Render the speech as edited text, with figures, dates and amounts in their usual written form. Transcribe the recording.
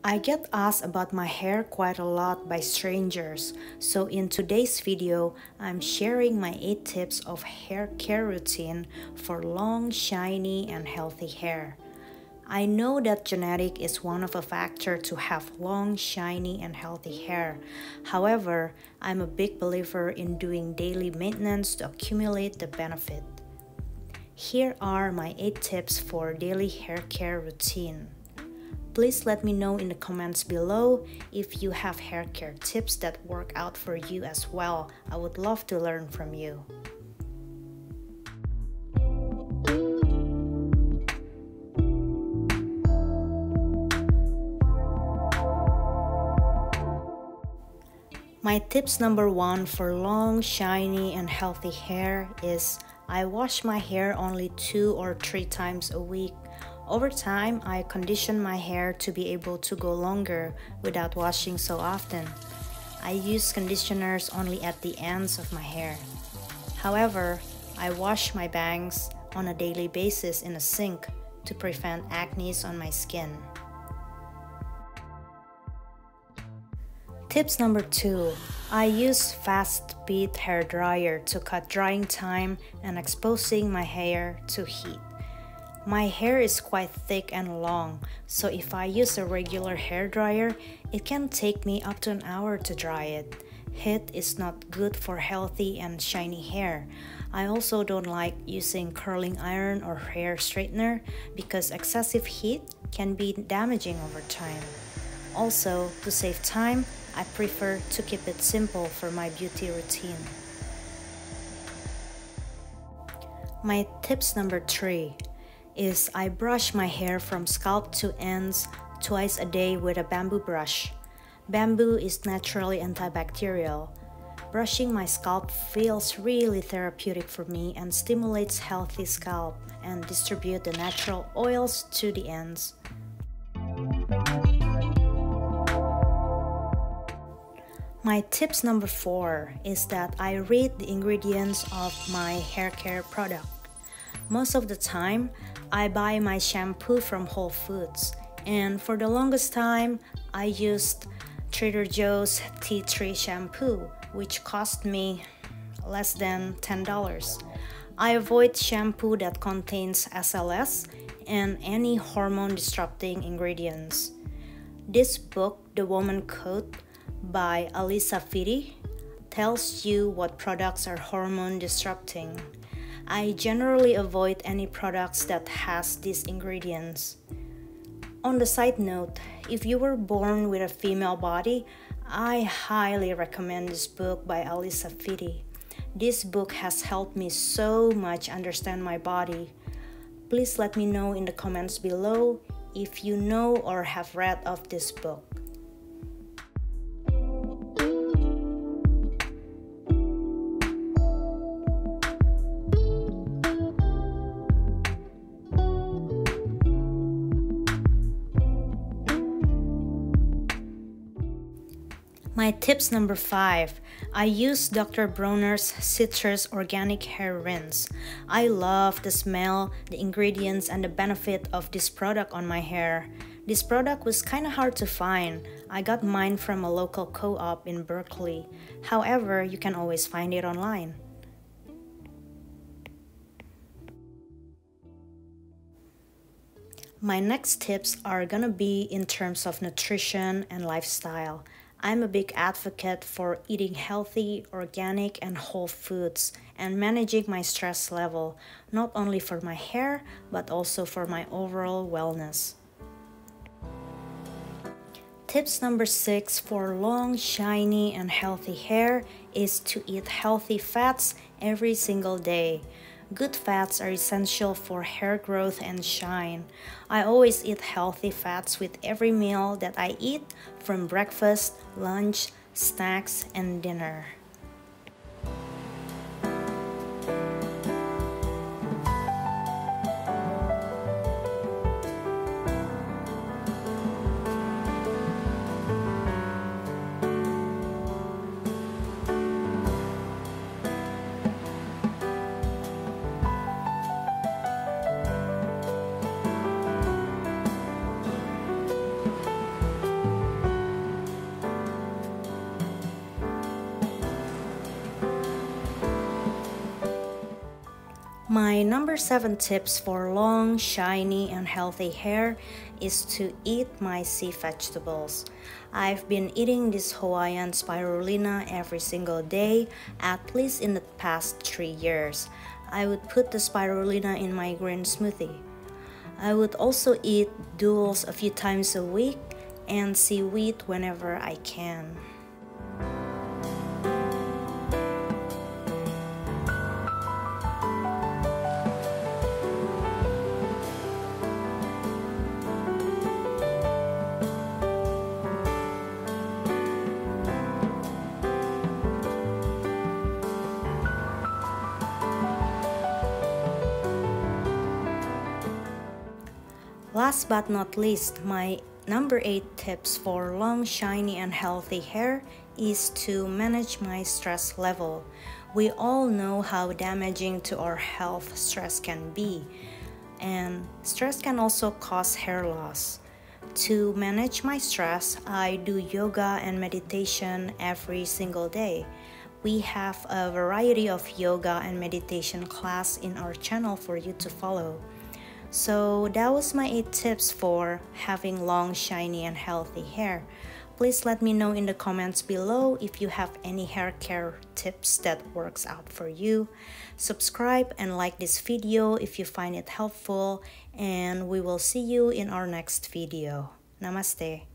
I get asked about my hair quite a lot by strangers, so in today's video, I'm sharing my 8 tips of hair care routine for long, shiny, and healthy hair. I know that genetic is one of a factor to have long, shiny, and healthy hair. However, I'm a big believer in doing daily maintenance to accumulate the benefit. Here are my 8 tips for daily hair care routine. Please let me know in the comments below if you have hair care tips that work out for you as well. I would love to learn from you. My tips number 1 for long, shiny, and healthy hair is I wash my hair only 2 or 3 times a week. Over time, I condition my hair to be able to go longer without washing so often. I use conditioners only at the ends of my hair. However, I wash my bangs on a daily basis in a sink to prevent acne on my skin. Tips number 2. I use fast speed hair dryer to cut drying time and exposing my hair to heat. My hair is quite thick and long, so if I use a regular hair dryer, it can take me up to an hour to dry it. Heat is not good for healthy and shiny hair. I also don't like using curling iron or hair straightener because excessive heat can be damaging over time. Also, to save time, I prefer to keep it simple for my beauty routine. My tips number 3 is I brush my hair from scalp to ends twice a day with a bamboo brush. Bamboo is naturally antibacterial. Brushing my scalp feels really therapeutic for me and stimulates healthy scalp and distribute the natural oils to the ends. My tips number 4 is that I read the ingredients of my hair care product. Most of the time, I buy my shampoo from Whole Foods, and for the longest time, I used Trader Joe's Tea Tree shampoo, which cost me less than $10. I avoid shampoo that contains SLS and any hormone-disrupting ingredients. This book, The Woman Code by Alisa Fiti, tells you what products are hormone-disrupting. I generally avoid any products that has these ingredients. On the side note, if you were born with a female body, I highly recommend this book by Alisa Fiti. This book has helped me so much understand my body. Please let me know in the comments below if you know or have read of this book. My tips number 5. I use Dr. Bronner's Citrus Organic Hair Rinse. I love the smell, the ingredients, and the benefit of this product on my hair. This product was kind of hard to find. I got mine from a local co-op in Berkeley. However, you can always find it online. My next tips are gonna be in terms of nutrition and lifestyle. I'm a big advocate for eating healthy, organic, and whole foods and managing my stress level, not only for my hair, but also for my overall wellness. Tips number 6 for long, shiny, and healthy hair is to eat healthy fats every single day. Good fats are essential for hair growth and shine. I always eat healthy fats with every meal that I eat, from breakfast, lunch, snacks, and dinner. My number 7 tips for long, shiny, and healthy hair is to eat my sea vegetables. I've been eating this Hawaiian spirulina every single day, at least in the past 3 years. I would put the spirulina in my green smoothie. I would also eat duals a few times a week and seaweed whenever I can. Last but not least, my number 8 tips for long, shiny, and healthy hair is to manage my stress level. We all know how damaging to our health stress can be, and stress can also cause hair loss. To manage my stress, I do yoga and meditation every single day. We have a variety of yoga and meditation class in our channel for you to follow. So that was my 8 tips for having long, shiny, and healthy hair. Please let me know in the comments below if you have any hair care tips that works out for you. Subscribe and like this video if you find it helpful, and we will see you in our next video. Namaste.